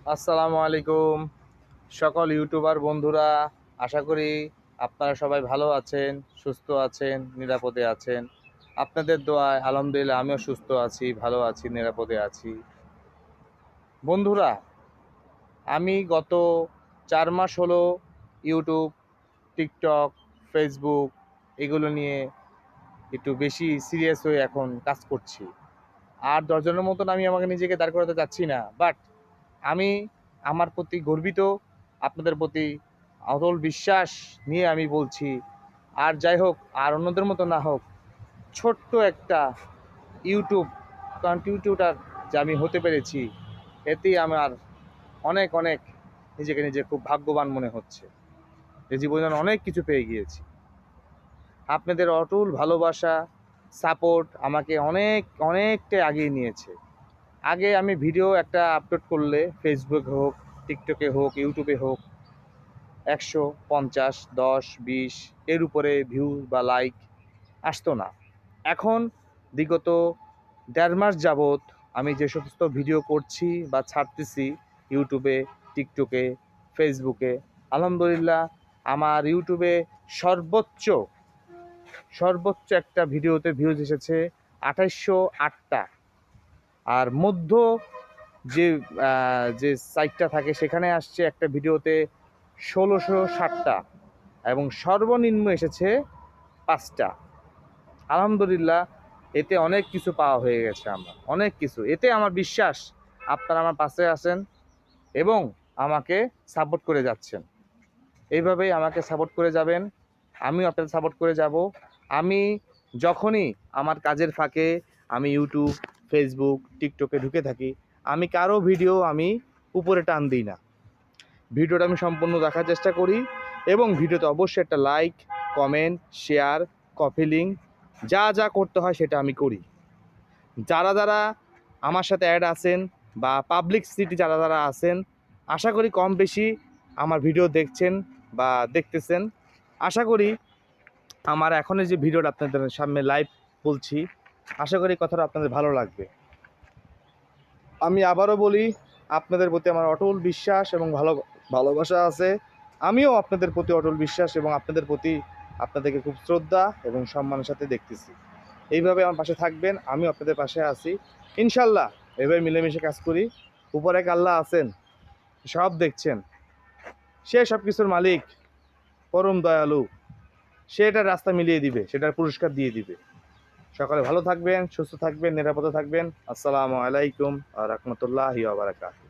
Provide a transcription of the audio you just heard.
আসসালামু আলাইকুম সকল ইউটিউবার বন্ধুরা, আশা করি আপনারা সবাই ভালো আছেন, সুস্থ আছেন, নিরাপদে আছেন। আপনাদের দোয়ায় আলহামদুলিল্লাহ আমিও সুস্থ আছি, ভালো আছি, নিরাপদে আছি। বন্ধুরা, আমি গত 4 মাস হলো ইউটিউব, টিকটক, ফেসবুক এগুলো নিয়ে একটু বেশি সিরিয়াস হয়ে এখন কাজ করছি। আর 10 জনের মতন আমি আমাকে নিজেকে দাঁড় করাতে চাচ্ছি না, বাট আমি আমার প্রতি গর্বিত, আপনাদের প্রতি অটল বিশ্বাস নিয়ে আমি বলছি। আর যাই হোক, আর অন্যদের মতো না হোক, ছোট্ট একটা ইউটিউব কন্ট্রিবিউটর যে আমি হতে পেরেছি, এতেই আমার অনেক অনেক নিজে খুব ভাগ্যবান মনে হচ্ছে। যে জীবনে আমি অনেক কিছু পেয়ে গিয়েছি। আপনাদের অটল ভালোবাসা, সাপোর্ট আমাকে অনেকটাই আগিয়ে নিয়েছে। আগে আমি ভিডিও একটা আপলোড করলে ফেসবুক হোক, টিকটকে হোক, ইউটিউবে হোক, 150, 10, 20 এর উপরে ভিউ বা লাইক আসতো না। এখন বিগত 1.5 মাস যাবৎ আমি যে সমস্ত ভিডিও করছি বা ছাড়তেছি ইউটিউবে, টিকটকে, ফেসবুকে, আলহামদুলিল্লাহ আমার ইউটিউবে সর্বোচ্চ সর্বোচ্চ একটা ভিডিওতে ভিউজ এসেছে 2808টা। আর মধ্য যে যে সাইটটা থাকে সেখানে আসছে একটা ভিডিওতে 1660টা, এবং সর্বনিম্ন এসেছে 5টা। আলহামদুলিল্লাহ, এতে অনেক কিছু পাওয়া হয়ে গেছে, আমরা অনেক কিছু। এতে আমার বিশ্বাস আপনারা আমার পাশে আছেন এবং আমাকে সাপোর্ট করে যাচ্ছেন। এইভাবেই আমাকে সাপোর্ট করে যাবেন, আমিও আপনাদের সাপোর্ট করে যাব। আমি যখনই আমার কাজের ফাঁকে আমি ইউটিউব, ফেসবুক, টিকটকে ঢুকে থাকি, আমি কারো ভিডিও আমি উপরে টান দিই না। ভিডিওটা আমি সম্পূর্ণ দেখার চেষ্টা করি এবং ভিডিওতে অবশ্যই একটা like, comment, share, copy link যা যা করতে হয় সেটা আমি করি। যারা যারা আমার সাথে অ্যাড আছেন বা পাবলিক সিটি যারা যারা আছেন, আশা করি কম বেশি আমার ভিডিও দেখছেন বা দেখতেছেন। আশা করি আমার এখনের যে ভিডিওটা আপনাদের সামনে লাইভ বলছি, আশা করি কথাটা আপনাদের ভালো লাগবে। আমি আবারও বলি, আপনাদের প্রতি আমার অটল বিশ্বাস এবং ভালোবাসা আছে। আমিও আপনাদের প্রতি অটল বিশ্বাস এবং আপনাদের প্রতি আপনাদেরকে খুব শ্রদ্ধা এবং সম্মানের সাথে দেখতেছি। এইভাবে আমার পাশে থাকবেন, আমিও আপনাদের পাশে আছি ইনশাল্লাহ। এভাবে মিলেমিশে কাজ করি। উপরে এক আল্লাহ আছেন, সব দেখছেন, সে সব কিছুর মালিক, পরম দয়ালু। সে এটার রাস্তা মিলিয়ে দিবে, সেটার পুরস্কার দিয়ে দিবে। সকালে ভালো থাকবেন, সুস্থ থাকবেন, নিরাপদে থাকবেন। আসসালামু আলাইকুম ওয়া রাহমাতুল্লাহি ওয়া বারাকাতুহু।